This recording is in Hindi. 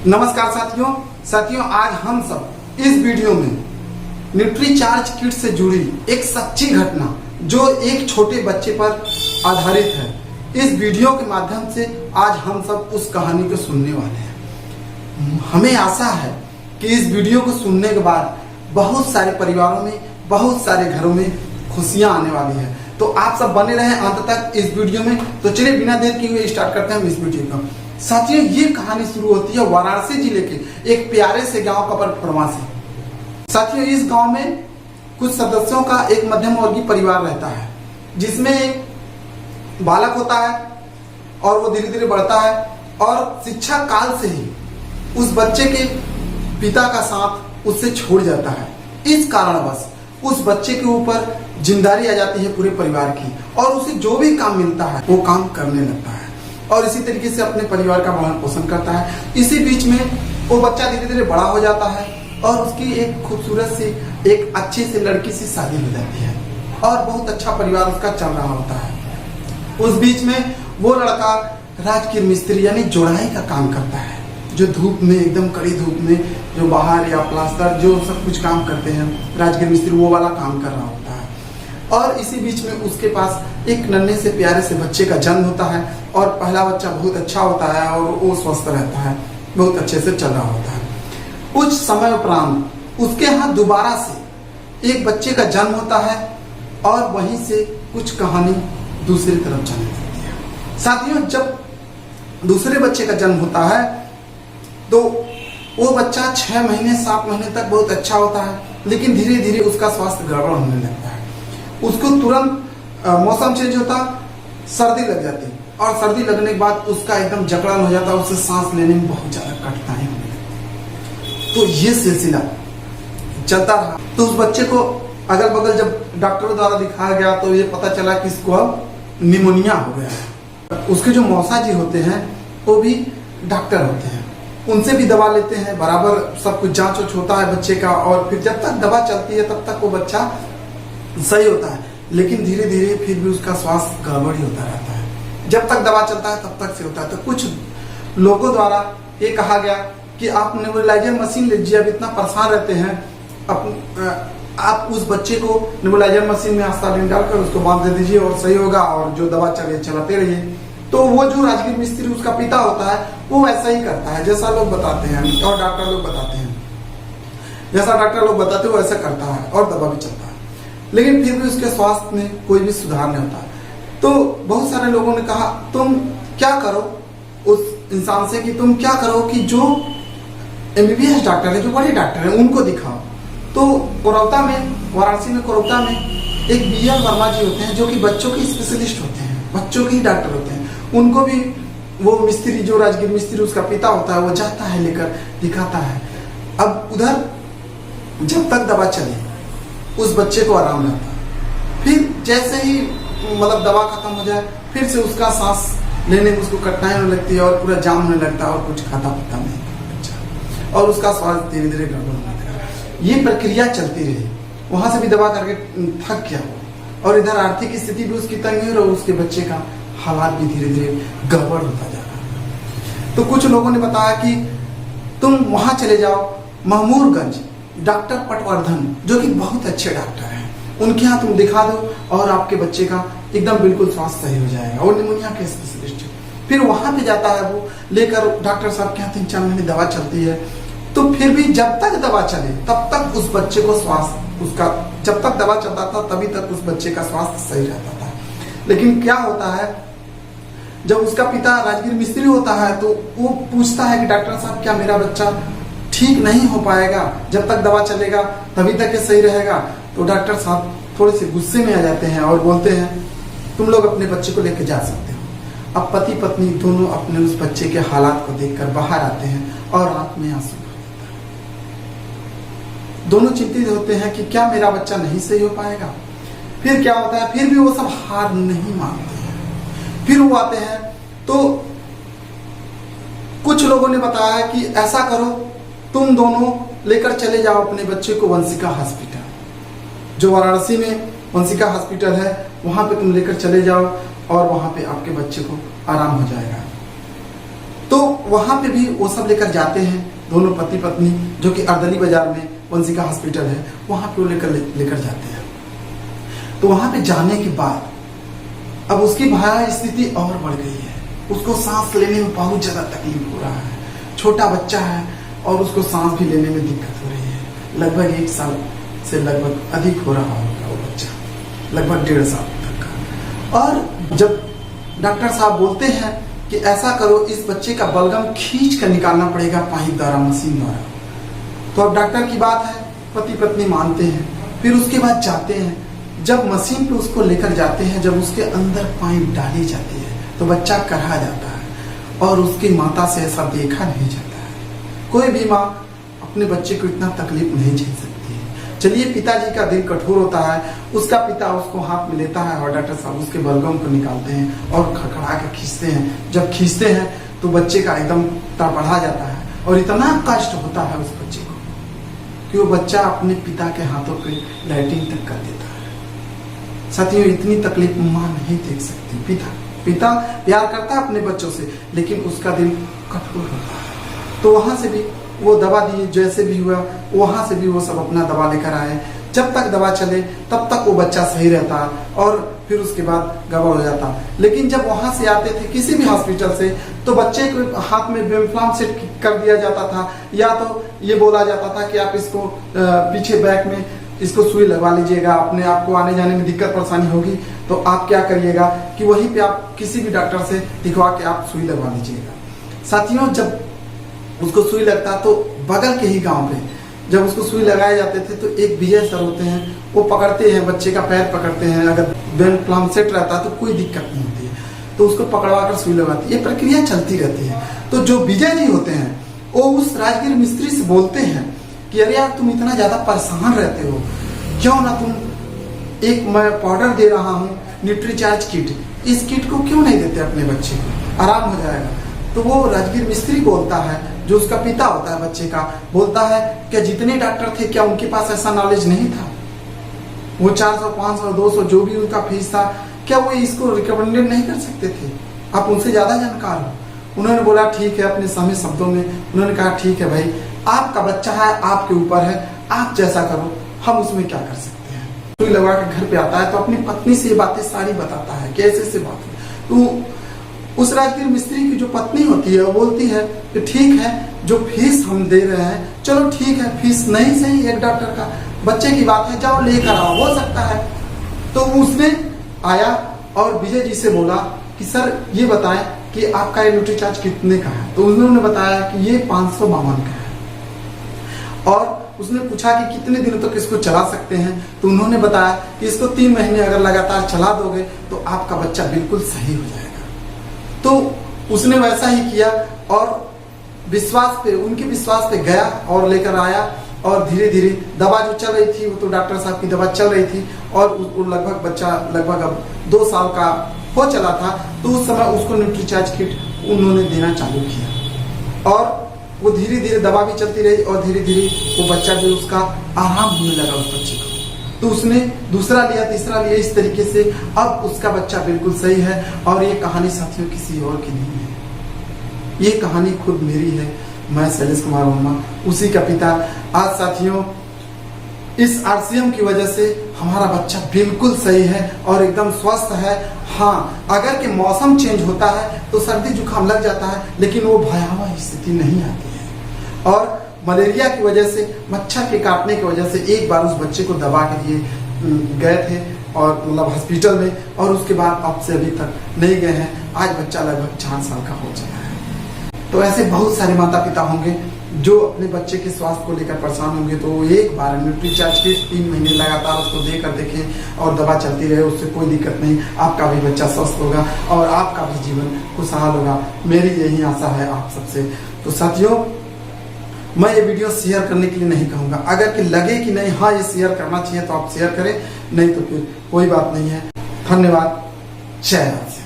नमस्कार साथियों, आज हम सब इस वीडियो में न्यूट्रीचार्ज किट से जुड़ी एक सच्ची घटना जो एक छोटे बच्चे पर आधारित है, इस वीडियो के माध्यम से आज हम सब उस कहानी को सुनने वाले हैं। हमें आशा है कि इस वीडियो को सुनने के बाद बहुत सारे परिवारों में, बहुत सारे घरों में खुशियां आने वाली है। तो आप सब बने रहें अंत तक इस वीडियो में। तो चलिए बिना देर किए हुए स्टार्ट करते हैं इस वीडियो को। साथियों, ये कहानी शुरू होती है वाराणसी जिले के एक प्यारे से गांव कपरफरमा से। साथियों, इस गांव में कुछ सदस्यों का एक मध्यम वर्गीय परिवार रहता है, जिसमें एक बालक होता है और वो धीरे धीरे बढ़ता है और शिक्षा काल से ही उस बच्चे के पिता का साथ उससे छूट जाता है। इस कारणवश उस बच्चे के ऊपर जिम्मेदारी आ जाती है पूरे परिवार की और उसे जो भी काम मिलता है वो काम करने लगता है और इसी तरीके से अपने परिवार का भरण पोषण करता है। इसी बीच में वो बच्चा धीरे धीरे बड़ा हो जाता है और उसकी एक खूबसूरत सी, एक अच्छी सी लड़की से शादी हो जाती है और बहुत अच्छा परिवार उसका चल रहा होता है। उस बीच में वो लड़का राजकीय मिस्त्री यानी जोड़ाई का काम करता है, जो धूप में, एकदम कड़ी धूप में, जो बाहर या प्लास्टर जो सब कुछ काम करते हैं राजकीय मिस्त्री, वो वाला काम कर रहा होता है। और इसी बीच में उसके पास एक नन्हे से प्यारे से बच्चे का जन्म होता है और पहला बच्चा बहुत अच्छा होता है और वो स्वस्थ रहता है, बहुत अच्छे से चल रहा होता है। कुछ समय उपरांत उसके यहाँ दोबारा से एक बच्चे का जन्म होता है और वहीं से कुछ कहानी दूसरी तरफ चलने लगती है। साथियों, जब दूसरे बच्चे का जन्म होता है तो वो बच्चा 6 महीने 7 महीने तक बहुत अच्छा होता है, लेकिन धीरे धीरे उसका स्वास्थ्य गड़बड़ होने लगता है। उसको तुरंत मौसम चेंज होता, सर्दी लग जाती और सर्दी लगने के बाद उसका एकदम जकड़न हो जाता, उससे सांस लेने में बहुत ज्यादा कठिनाई होने लगती। तो ये सिलसिला चलता रहा। तो उस बच्चे को अगल बगल जब डॉक्टरों द्वारा दिखाया गया तो ये पता चला कि इसको अब निमोनिया हो गया है। उसके जो मौसा जी होते हैं वो भी डॉक्टर होते हैं, उनसे भी दवा लेते हैं, बराबर सब कुछ जांच वाच होता है बच्चे का और फिर जब तक दवा चलती है तब तक वो बच्चा सही होता है। लेकिन धीरे धीरे फिर भी उसका स्वास्थ्य गड़बड़ ही होता रहता है। जब तक दवा चलता है तब तक से होता है। तो कुछ लोगों द्वारा ये कहा गया कि आप नेबुलाइजर मशीन लीजिए, अब इतना परेशान रहते हैं, आप उस बच्चे को नेबुलाइजर मशीन में आस्तालीन डालकर उसको बांध दे दीजिए और सही होगा और जो दवा चले चलाते रहिए। तो वो जो राजगीर मिस्त्री उसका पिता होता है वो वैसा ही करता है जैसा लोग बताते हैं और डॉक्टर लोग बताते हैं, जैसा डॉक्टर लोग बताते हैं वैसा करता है और दवा भी चलता है, लेकिन फिर भी उसके स्वास्थ्य में कोई भी सुधार नहीं होता। तो बहुत सारे लोगों ने कहा तुम क्या करो उस इंसान से, कि तुम क्या करो कि जो MBBS डॉक्टर है, जो बड़े डॉक्टर हैं, उनको दिखाओ। तो कोरौता में, वाराणसी में कोरौता में एक BL वर्मा जी होते हैं जो कि बच्चों के स्पेशलिस्ट होते हैं, बच्चों के ही डॉक्टर होते हैं। उनको भी वो मिस्त्री, जो राजगीर मिस्त्री उसका पिता होता है, वो जाता है लेकर दिखाता है। अब उधर जब तक दवा चले उस बच्चे को आराम रहता है, फिर जैसे ही मतलब दवा खत्म हो जाए फिर से उसका सांस लेने में उसको कठिनाई होने लगती है और पूरा जाम होने लगता है और कुछ खाता पीता नहीं बच्चा और उसका स्वास्थ्य धीरे धीरे गड़बड़ होने लगा। ये प्रक्रिया चलती रही, वहां से भी दवा करके थक गया और इधर आर्थिक स्थिति भी उसकी तंग हुई और उसके बच्चे का हालात भी धीरे धीरे गड़बड़ होता जा रहा। तो कुछ लोगों ने बताया कि तुम वहां चले जाओ, महमूरगंज डॉक्टर पटवर्धन जो कि बहुत अच्छे डॉक्टर हैं, उनके यहाँ तुम दिखा दो और आपके बच्चे का एकदम बिल्कुल स्वास्थ्य सही हो जाएगा और निमोनिया के स्पेशलिस्ट। फिर वहां पे जाता है वो लेकर डॉक्टर साहब के यहाँ 3-4 महीने दवा चलती है। तो फिर भी जब तक दवा चले तब तक उस बच्चे को स्वास्थ्य उसका, जब तक दवा चलता था तभी तक उस बच्चे का स्वास्थ्य सही रहता था। लेकिन क्या होता है, जब उसका पिता राजगीर मिस्त्री होता है तो वो पूछता है कि डॉक्टर साहब क्या मेरा बच्चा ठीक नहीं हो पाएगा, जब तक दवा चलेगा तभी तक ये सही रहेगा। तो डॉक्टर साहब थोड़े से गुस्से में आ जाते हैं और बोलते हैं तुम लोग अपने बच्चे को लेकर जा सकते हो। अब पति पत्नी दोनों अपने उस बच्चे के हालात को देखकर बाहर आते हैं और आंख में आंसू भर जाता है। दोनों चिंतित होते हैं कि क्या मेरा बच्चा नहीं सही हो पाएगा। फिर क्या होता है, फिर भी वो सब हार नहीं मानते हैं। फिर वो आते हैं तो कुछ लोगों ने बताया कि ऐसा करो, तुम दोनों लेकर चले जाओ अपने बच्चे को वंशिका हॉस्पिटल, जो वाराणसी में वंशिका हॉस्पिटल है, वहां पे तुम लेकर चले जाओ और वहां पे आपके बच्चे को आराम हो जाएगा। तो वहां पे भी वो सब लेकर जाते हैं, दोनों पति पत्नी, जो कि अर्दली बाजार में वंशिका हॉस्पिटल है, वहां पे वो लेकर जाते हैं। तो वहां पे जाने के बाद अब उसकी भयावह स्थिति और बढ़ गई है। उसको सांस लेने में बहुत ज्यादा तकलीफ हो रहा है। छोटा बच्चा है और उसको सांस भी लेने में दिक्कत हो रही है। लगभग 1 साल से लगभग अधिक हो रहा होगा वो बच्चा, लगभग 1.5 साल तक का। और जब डॉक्टर साहब बोलते हैं कि ऐसा करो, इस बच्चे का बलगम खींच कर निकालना पड़ेगा पाइप द्वारा, मशीन द्वारा, तो अब डॉक्टर की बात है, पति पत्नी मानते हैं। फिर उसके बाद जाते हैं, जब मशीन पे उसको लेकर जाते हैं, जब उसके अंदर पाइप डाली जाती है तो बच्चा करहा जाता है और उसकी माता से ऐसा देखा नहीं जाता है। कोई भी माँ अपने बच्चे को इतना तकलीफ नहीं झेल सकती है। चलिए, पिताजी का दिल कठोर होता है, उसका पिता उसको हाथ में लेता है और डॉक्टर साहब उसके बलगम को निकालते हैं और खड़खड़ा के खींचते हैं। जब खींचते हैं तो बच्चे का एकदम तड़पड़ा जाता है और इतना कष्ट होता है उस बच्चे को कि वो बच्चा अपने पिता के हाथों पे लैट्रिन तक कर देता है। साथियों, इतनी तकलीफ माँ नहीं देख सकती। पिता प्यार करता है अपने बच्चों से, लेकिन उसका दिल कठोर होता है। तो वहां से भी वो दवा दी, जैसे भी हुआ वहां से भी वो सब अपना दवा लेकर आए। जब तक दवा चले तब तक वो बच्चा सही रहता और फिर उसके बाद गड़बड़ हो जाता। लेकिन जब वहां से आते थे किसी भी हॉस्पिटल से, तो बच्चे को हाथ में बेम्फ्लाम सेट कर दिया जाता था, या तो ये बोला जाता था कि आप इसको पीछे बैक में इसको सुई लगवा लीजिएगा, अपने आप को आने जाने में दिक्कत परेशानी होगी तो आप क्या करिएगा कि वहीं पे आप किसी भी डॉक्टर से दिखवा के आप सुई लगवा लीजिएगा। साथियों, जब उसको सुई लगता तो बगल के ही गांव पे जब उसको सुई लगाए जाते थे तो एक विजय सर होते हैं, वो पकड़ते हैं, बच्चे का पैर पकड़ते हैं। अगर बेन सेट रहता है तो कोई दिक्कत नहीं होती है, तो उसको पकड़वा कर सुई लगाती है। ये प्रक्रिया चलती रहती है। तो जो विजय जी होते हैं वो उस राजगीर मिस्त्री से बोलते हैं कि अरे यार, तुम इतना ज्यादा परेशान रहते हो, क्यों ना तुम एक मैं पाउडर दे रहा हूँ न्यूट्रीचार्ज किट, इस किट को क्यों नहीं देते अपने बच्चे को, आराम हो जाएगा। तो वो राजगीर मिस्त्री बोलता है, जो उसका पिता होता है बच्चे का, बोलता है क्या जितने डॉक्टर थे क्या उनके पास ऐसा नॉलेज नहीं था? वो 400 500 200 जो भी उनका फीस था, क्या वो इसको रिकमेंडेड नहीं कर सकते थे? आप उनसे ज्यादा जानकार हो। उन्होंने बोला ठीक है, अपने समय शब्दों में उन्होंने कहा ठीक है भाई, आपका बच्चा है, आपके ऊपर है, आप जैसा करो, हम उसमें क्या कर सकते हैं। सुई लगा के घर पे आता है तो अपनी पत्नी से ये बातें सारी बताता है, कैसे से बात है। तो उस राजगीर मिस्त्री की जो पत्नी होती है वो बोलती है कि ठीक है, जो फीस हम दे रहे हैं, चलो ठीक है, फीस नहीं सही, एक डॉक्टर का बच्चे की बात है, जाओ लेकर आओ, हो सकता है। तो उसने आया और विजय जी से बोला कि सर ये बताएं कि आपका ये न्यूट्रीचार्ज कितने का है? तो उन्होंने बताया कि ये 552 का है। और उसने पूछा कि कितने दिनों तक इसको चला सकते हैं? तो उन्होंने बताया कि इसको 3 महीने अगर लगातार चला दोगे तो आपका बच्चा बिल्कुल सही हो जाएगा। तो उसने वैसा ही किया और विश्वास पे, उनके विश्वास पे गया और लेकर आया। और धीरे धीरे दवा जो चल रही थी, वो तो डॉक्टर साहब की दवा चल रही थी और लगभग बच्चा लगभग अब 2 साल का हो चला था। तो उस समय उसको न्यूट्रीचार्ज किट उन्होंने देना चालू किया और वो धीरे धीरे दवा भी चलती रही और धीरे धीरे वो बच्चा भी उसका आराम होने लगा उस बच्चे को। तो उसने दूसरा लिया, तीसरा लिया, इस तरीके से अब उसका बच्चा बिल्कुल सही है। और ये कहानी साथियों किसी और की नहीं है, ये कहानी खुद मेरी है। मैं शैलेश कुमार वर्मा, उसी का पिता। आज साथियों इस आरसीएम की वजह से हमारा बच्चा बिल्कुल सही है और एकदम स्वस्थ है। हाँ, अगर के मौसम चेंज होता है तो सर्दी जुकाम लग जाता है, लेकिन वो भयावह स्थिति नहीं आती है। और मलेरिया की वजह से, मच्छर के काटने की वजह से एक बार उस बच्चे को दवा के लिए गए थे और मतलब हॉस्पिटल में, और उसके बाद अब से अभी तक नहीं गए हैं। आज बच्चा लगभग 4 साल का हो चुका है। तो ऐसे बहुत सारे माता पिता होंगे जो अपने बच्चे के स्वास्थ्य को लेकर परेशान होंगे, तो एक बार न्यूट्रीचार्ज के 3 महीने लगातार उसको देकर देखें और दवा चलती रहे, उससे कोई दिक्कत नहीं, आपका भी बच्चा स्वस्थ होगा और आपका भी जीवन खुशहाल होगा। मेरी यही आशा है आप सबसे। तो साथियों, मैं ये वीडियो शेयर करने के लिए नहीं कहूँगा, अगर कि लगे कि नहीं हाँ ये शेयर करना चाहिए तो आप शेयर करें, नहीं तो फिर कोई बात नहीं है। धन्यवाद। जय हिंद।